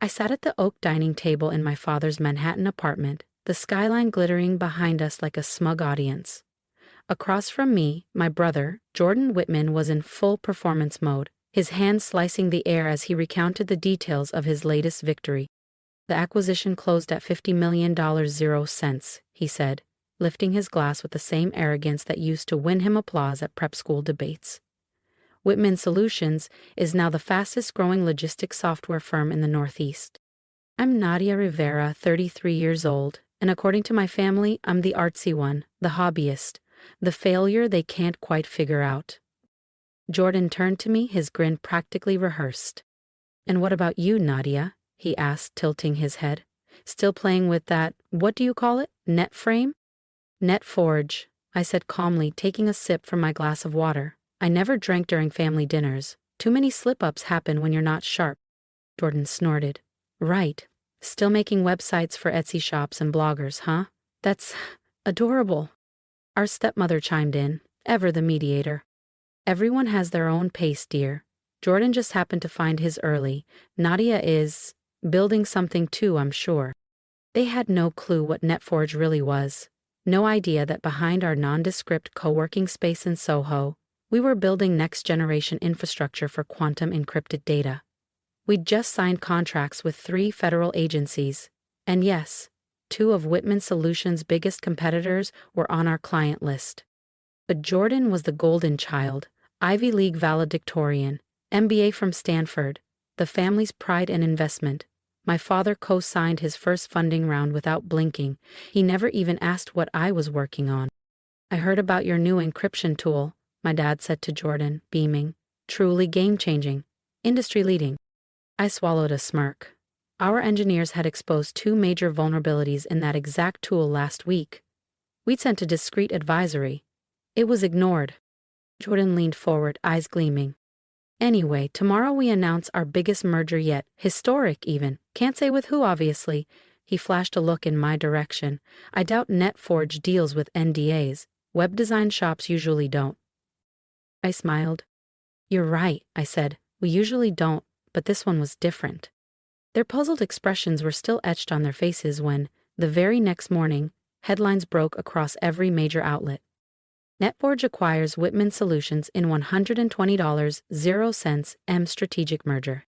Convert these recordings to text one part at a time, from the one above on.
I sat at the oak dining table in my father's Manhattan apartment, the skyline glittering behind us like a smug audience. Across from me, my brother, Jordan Whitman, was in full performance mode, his hands slicing the air as he recounted the details of his latest victory. The acquisition closed at $50 million, 0 cents, he said, lifting his glass with the same arrogance that used to win him applause at prep school debates. Whitman Solutions is now the fastest-growing logistics software firm in the Northeast. I'm Nadia Rivera, 33 years old, and according to my family, I'm the artsy one, the hobbyist, the failure they can't quite figure out. Jordan turned to me, his grin practically rehearsed. "And what about you, Nadia?" he asked, tilting his head. "Still playing with that, what do you call it, NetFrame?" "NetForge," I said calmly, taking a sip from my glass of water. I never drank during family dinners. Too many slip-ups happen when you're not sharp. Jordan snorted. "Right. Still making websites for Etsy shops and bloggers, huh? That's adorable." Our stepmother chimed in, ever the mediator. "Everyone has their own pace, dear. Jordan just happened to find his early. Nadia is building something too, I'm sure." They had no clue what NetForge really was. No idea that behind our nondescript co-working space in Soho, we were building next-generation infrastructure for quantum encrypted data. We'd just signed contracts with 3 federal agencies, and yes, 2 of Whitman Solutions' biggest competitors were on our client list. But Jordan was the golden child, Ivy League valedictorian, MBA from Stanford, the family's pride and investment. My father co-signed his first funding round without blinking. He never even asked what I was working on. "I heard about your new encryption tool," my dad said to Jordan, beaming. "Truly game-changing. Industry-leading." I swallowed a smirk. Our engineers had exposed 2 major vulnerabilities in that exact tool last week. We'd sent a discreet advisory. It was ignored. Jordan leaned forward, eyes gleaming. "Anyway, tomorrow we announce our biggest merger yet, historic even. Can't say with who, obviously." He flashed a look in my direction. "I doubt NetForge deals with NDAs. Web design shops usually don't." I smiled. "You're right," I said. "We usually don't, but this one was different." Their puzzled expressions were still etched on their faces when, the very next morning, headlines broke across every major outlet. NetForge acquires Whitman Solutions in $120, 0 cents M strategic merger.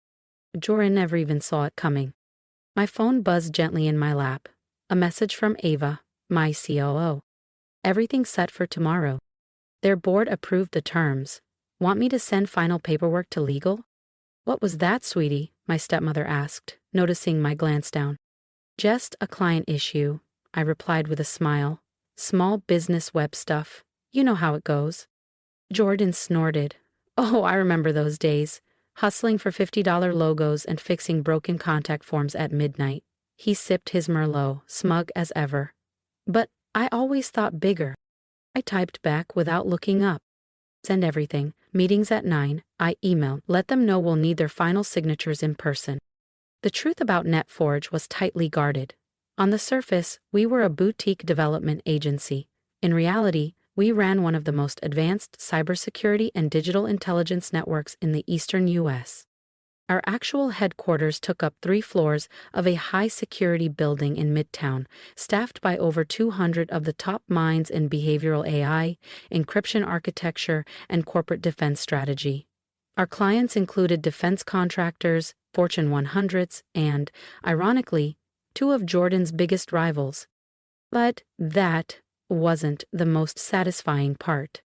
Jordan never even saw it coming. My phone buzzed gently in my lap. A message from Ava, my COO. "Everything's set for tomorrow. Their board approved the terms. Want me to send final paperwork to legal?" "What was that, sweetie?" my stepmother asked, noticing my glance down. "Just a client issue," I replied with a smile. "Small business web stuff. You know how it goes." Jordan snorted. "Oh, I remember those days. Hustling for $50 logos and fixing broken contact forms at midnight." He sipped his Merlot, smug as ever. "But I always thought bigger." I typed back without looking up. "Send everything. Meetings at 9. I emailed. Let them know we'll need their final signatures in person." The truth about NetForge was tightly guarded. On the surface, we were a boutique development agency. In reality, we ran one of the most advanced cybersecurity and digital intelligence networks in the eastern U.S. Our actual headquarters took up 3 floors of a high-security building in Midtown, staffed by over 200 of the top minds in behavioral AI, encryption architecture, and corporate defense strategy. Our clients included defense contractors, Fortune 100s, and, ironically, 2 of Jordan's biggest rivals. But that wasn't the most satisfying part.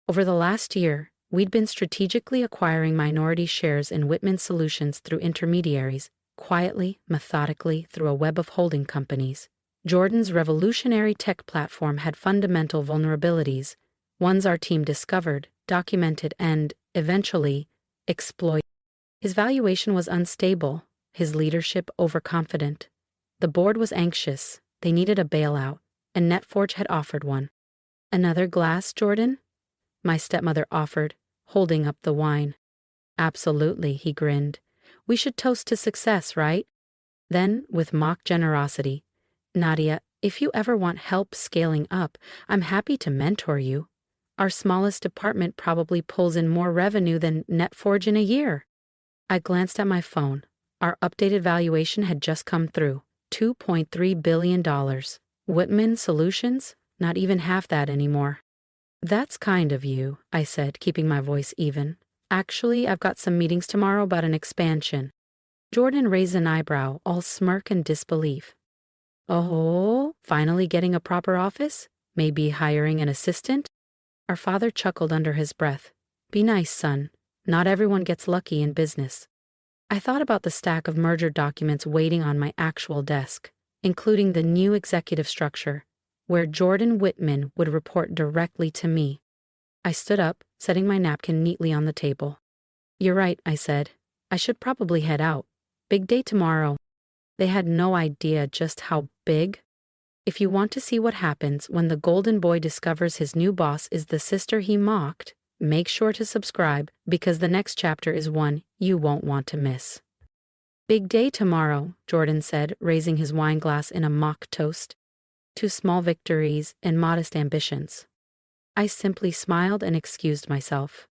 Over the last year, we'd been strategically acquiring minority shares in Whitman Solutions through intermediaries, quietly, methodically, through a web of holding companies. Jordan's revolutionary tech platform had fundamental vulnerabilities, ones our team discovered, documented, and, eventually, exploited. His valuation was unstable, his leadership overconfident. The board was anxious, they needed a bailout, and NetForge had offered one. "Another glass, Jordan?" my stepmother offered, holding up the wine. "Absolutely," he grinned. "We should toast to success, right?" Then, with mock generosity, "Nadia, if you ever want help scaling up, I'm happy to mentor you. Our smallest department probably pulls in more revenue than NetForge in a year." I glanced at my phone. Our updated valuation had just come through, $2.3 billion. Whitman Solutions? Not even half that anymore. That's kind of you, I said, keeping my voice even. Actually, I've got some meetings tomorrow about an expansion. Jordan raised an eyebrow, all smirk and disbelief. Oh, finally getting a proper office? Maybe hiring an assistant? Our father chuckled under his breath. Be nice, son. Not everyone gets lucky in business. I thought about the stack of merger documents waiting on my actual desk, including the new executive structure, where Jordan Whitman would report directly to me. I stood up, setting my napkin neatly on the table. You're right, I said. I should probably head out. Big day tomorrow. They had no idea just how big. If you want to see what happens when the golden boy discovers his new boss is the sister he mocked, make sure to subscribe because the next chapter is one you won't want to miss. Big day tomorrow, Jordan said, raising his wine glass in a mock toast. 2 small victories and modest ambitions. I simply smiled and excused myself.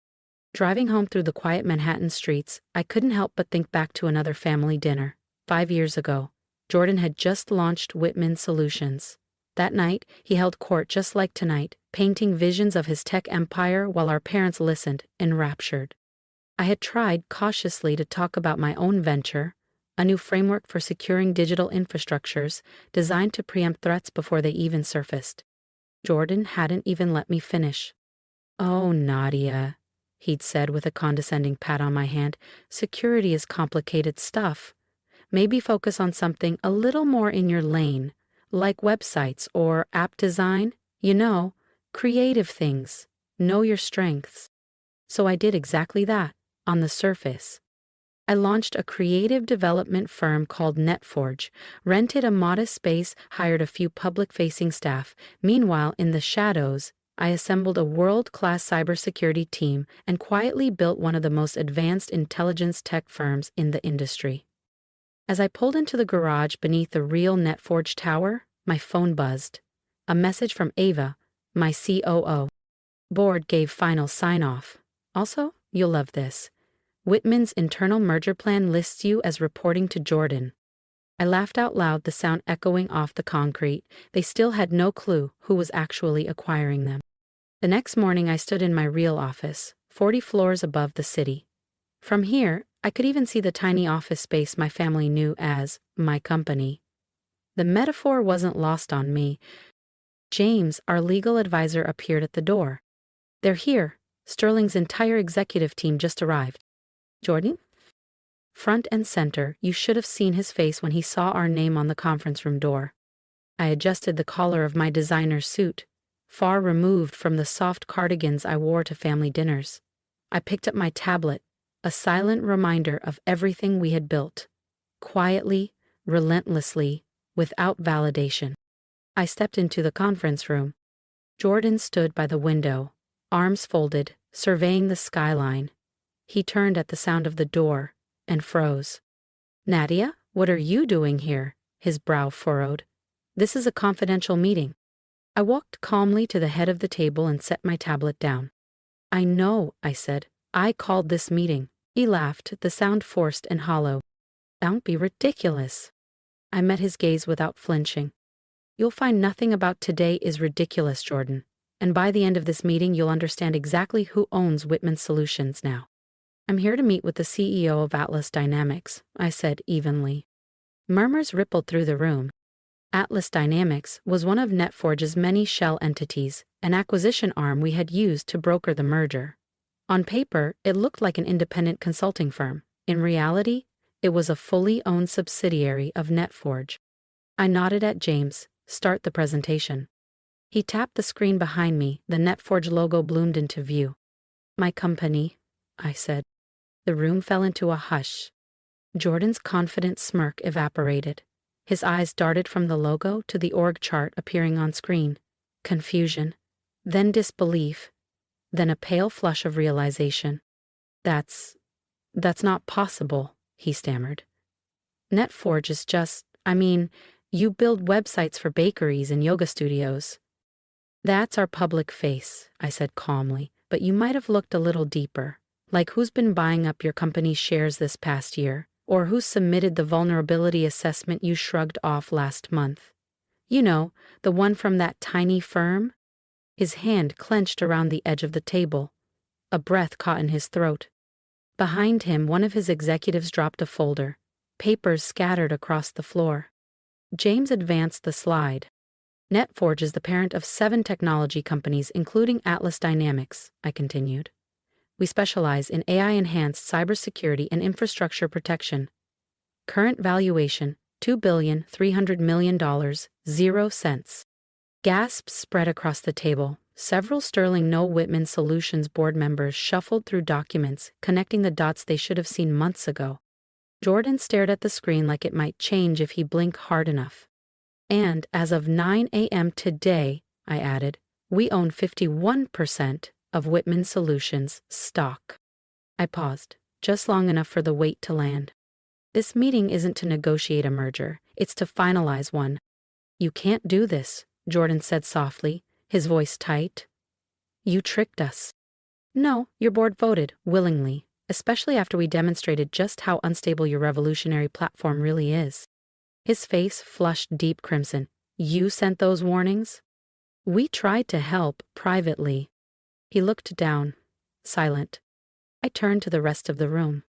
Driving home through the quiet Manhattan streets, I couldn't help but think back to another family dinner. 5 years ago, Jordan had just launched Whitman Solutions. That night, he held court just like tonight, painting visions of his tech empire while our parents listened, enraptured. I had tried cautiously to talk about my own venture, a new framework for securing digital infrastructures designed to preempt threats before they even surfaced. Jordan hadn't even let me finish. Oh, Nadia, he'd said with a condescending pat on my hand, security is complicated stuff. Maybe focus on something a little more in your lane, like websites or app design, creative things. Know your strengths. So I did exactly that, on the surface. I launched a creative development firm called NetForge, rented a modest space, hired a few public-facing staff. Meanwhile, in the shadows, I assembled a world-class cybersecurity team and quietly built one of the most advanced intelligence tech firms in the industry. As I pulled into the garage beneath the real NetForge tower, my phone buzzed. A message from Ava, my COO. Board gave final sign-off. Also, you'll love this. Whitman's internal merger plan lists you as reporting to Jordan. I laughed out loud, the sound echoing off the concrete. They still had no clue who was actually acquiring them. The next morning I stood in my real office, 40 floors above the city. From here, I could even see the tiny office space my family knew as my company. The metaphor wasn't lost on me. James, our legal advisor, appeared at the door. They're here. Sterling's entire executive team just arrived. Jordan? Front and center, you should have seen his face when he saw our name on the conference room door. I adjusted the collar of my designer suit, far removed from the soft cardigans I wore to family dinners. I picked up my tablet, a silent reminder of everything we had built. Quietly, relentlessly, without validation. I stepped into the conference room. Jordan stood by the window, arms folded, surveying the skyline. He turned at the sound of the door and froze. Nadia, what are you doing here? His brow furrowed. This is a confidential meeting. I walked calmly to the head of the table and set my tablet down. I know, I said. I called this meeting. He laughed, the sound forced and hollow. Don't be ridiculous. I met his gaze without flinching. You'll find nothing about today is ridiculous, Jordan. And by the end of this meeting, you'll understand exactly who owns Whitman Solutions now. I'm here to meet with the CEO of Atlas Dynamics, I said evenly. Murmurs rippled through the room. Atlas Dynamics was one of NetForge's many shell entities, an acquisition arm we had used to broker the merger. On paper, it looked like an independent consulting firm. In reality, it was a fully owned subsidiary of NetForge. I nodded at James. Start the presentation. He tapped the screen behind me. The NetForge logo bloomed into view. My company, I said. The room fell into a hush. Jordan's confident smirk evaporated. His eyes darted from the logo to the org chart appearing on screen. Confusion, then disbelief, then a pale flush of realization. That's not possible, he stammered. NetForge is just, you build websites for bakeries and yoga studios. That's our public face, I said calmly, but you might have looked a little deeper. Like who's been buying up your company's shares this past year? Or who submitted the vulnerability assessment you shrugged off last month? You know, the one from that tiny firm? His hand clenched around the edge of the table. A breath caught in his throat. Behind him, one of his executives dropped a folder. Papers scattered across the floor. James advanced the slide. NetForge is the parent of 7 technology companies, including Atlas Dynamics, I continued. We specialize in AI-enhanced cybersecurity and infrastructure protection. Current valuation, $2,300,000,000, 0 cents. Gasps spread across the table. Several sterling no Whitman Solutions board members shuffled through documents, connecting the dots they should have seen months ago. Jordan stared at the screen like it might change if he blinked hard enough. And as of 9 a.m. today, I added, we own 51% of Whitman Solutions stock. I paused, just long enough for the weight to land. This meeting isn't to negotiate a merger, it's to finalize one. You can't do this, Jordan said softly, his voice tight. You tricked us. No, your board voted, willingly, especially after we demonstrated just how unstable your revolutionary platform really is. His face flushed deep crimson. You sent those warnings? We tried to help, privately. He looked down, silent. I turned to the rest of the room.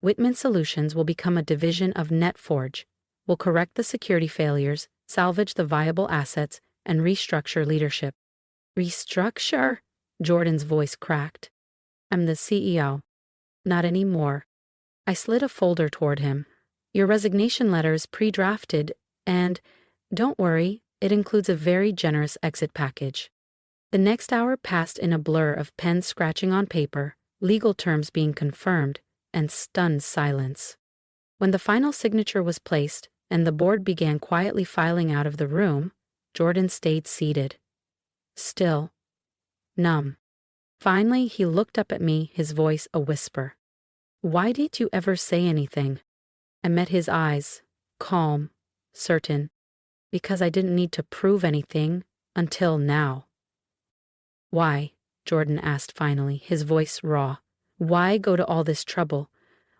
Whitman Solutions will become a division of NetForge. We'll correct the security failures, salvage the viable assets, and restructure leadership. Restructure? Jordan's voice cracked. I'm the CEO. Not anymore. I slid a folder toward him. Your resignation letter is pre-drafted, and, don't worry, it includes a very generous exit package. The next hour passed in a blur of pens scratching on paper, legal terms being confirmed, and stunned silence. When the final signature was placed, and the board began quietly filing out of the room, Jordan stayed seated. Still. Numb. Finally, he looked up at me, his voice a whisper. Why did you ever say anything? I met his eyes, calm, certain, because I didn't need to prove anything until now. Why? Jordan asked finally, his voice raw. Why go to all this trouble?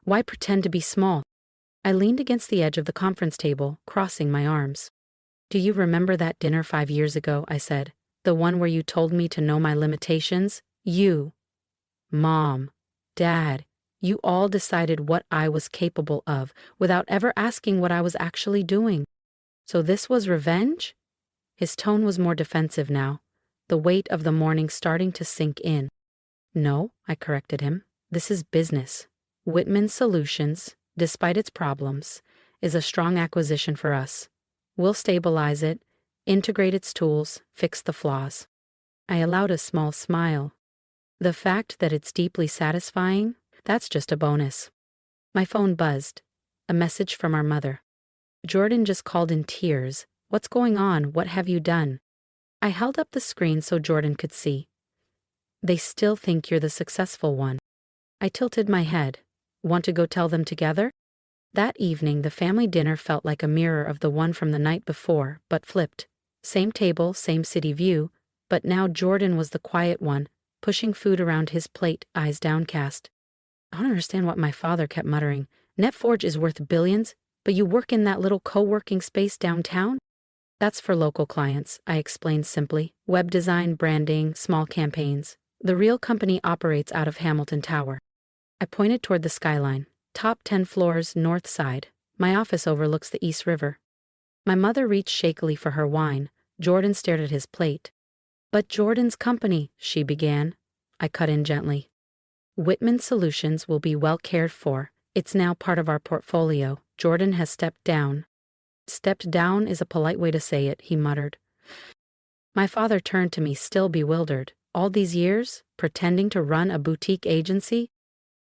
Why pretend to be small? I leaned against the edge of the conference table, crossing my arms. Do you remember that dinner 5 years ago, I said, the one where you told me to know my limitations? You, Mom, Dad, you all decided what I was capable of without ever asking what I was actually doing. So this was revenge? His tone was more defensive now, the weight of the morning starting to sink in. No, I corrected him. This is business. Whitman Solutions, despite its problems, is a strong acquisition for us. We'll stabilize it, integrate its tools, fix the flaws. I allowed a small smile. The fact that it's deeply satisfying, that's just a bonus. My phone buzzed. A message from our mother. Jordan just called in tears. What's going on? What have you done? I held up the screen so Jordan could see. They still think you're the successful one. I tilted my head. Want to go tell them together? That evening, the family dinner felt like a mirror of the one from the night before, but flipped. Same table, same city view, but now Jordan was the quiet one, pushing food around his plate, eyes downcast. I don't understand what my father kept muttering. NetForge is worth billions, but you work in that little co-working space downtown? That's for local clients, I explained simply. Web design, branding, small campaigns. The real company operates out of Hamilton Tower. I pointed toward the skyline. Top 10 floors, north side. My office overlooks the East River. My mother reached shakily for her wine. Jordan stared at his plate. But Jordan's company, she began. I cut in gently. Whitman Solutions will be well cared for. It's now part of our portfolio. Jordan has stepped down. Stepped down is a polite way to say it, he muttered. My father turned to me, still bewildered. All these years, pretending to run a boutique agency?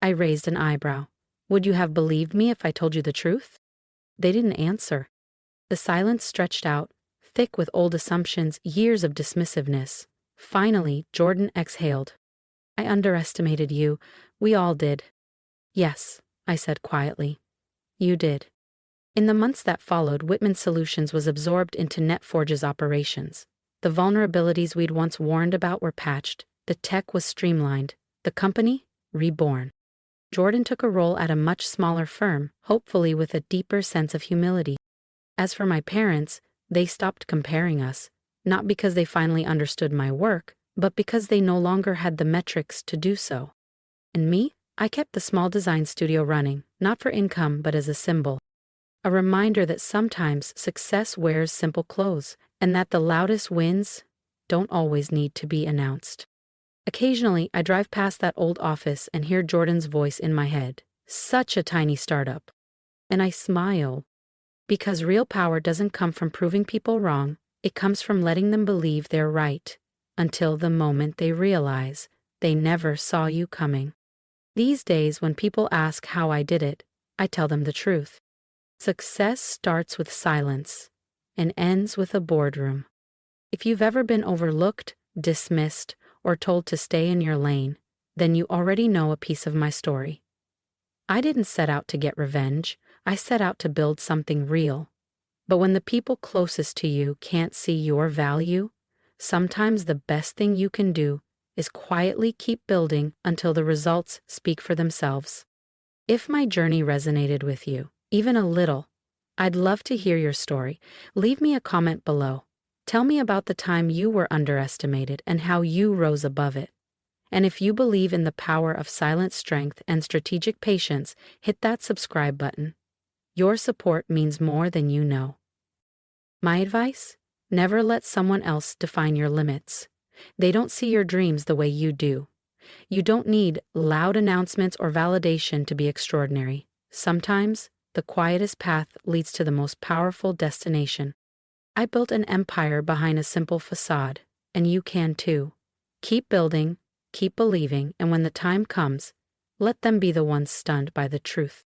I raised an eyebrow. Would you have believed me if I told you the truth? They didn't answer. The silence stretched out, thick with old assumptions, years of dismissiveness. Finally, Jordan exhaled. I underestimated you. We all did. Yes, I said quietly. You did. In the months that followed, Whitman Solutions was absorbed into NetForge's operations. The vulnerabilities we'd once warned about were patched. The tech was streamlined. The company, reborn. Jordan took a role at a much smaller firm, hopefully with a deeper sense of humility. As for my parents, they stopped comparing us, not because they finally understood my work, but because they no longer had the metrics to do so. And me? I kept the small design studio running, not for income but as a symbol. A reminder that sometimes success wears simple clothes, and that the loudest wins don't always need to be announced. Occasionally, I drive past that old office and hear Jordan's voice in my head. Such a tiny startup. And I smile. Because real power doesn't come from proving people wrong, it comes from letting them believe they're right, until the moment they realize they never saw you coming. These days, when people ask how I did it, I tell them the truth. Success starts with silence and ends with a boardroom. If you've ever been overlooked, dismissed, or told to stay in your lane, then you already know a piece of my story. I didn't set out to get revenge. I set out to build something real. But when the people closest to you can't see your value, sometimes the best thing you can do is quietly keep building until the results speak for themselves. If my journey resonated with you, even a little, I'd love to hear your story. Leave me a comment below. Tell me about the time you were underestimated and how you rose above it. And if you believe in the power of silent strength and strategic patience, hit that subscribe button. Your support means more than you know. My advice? Never let someone else define your limits. They don't see your dreams the way you do. You don't need loud announcements or validation to be extraordinary. Sometimes, the quietest path leads to the most powerful destination. I built an empire behind a simple facade, and you can too. Keep building, keep believing, and when the time comes, let them be the ones stunned by the truth.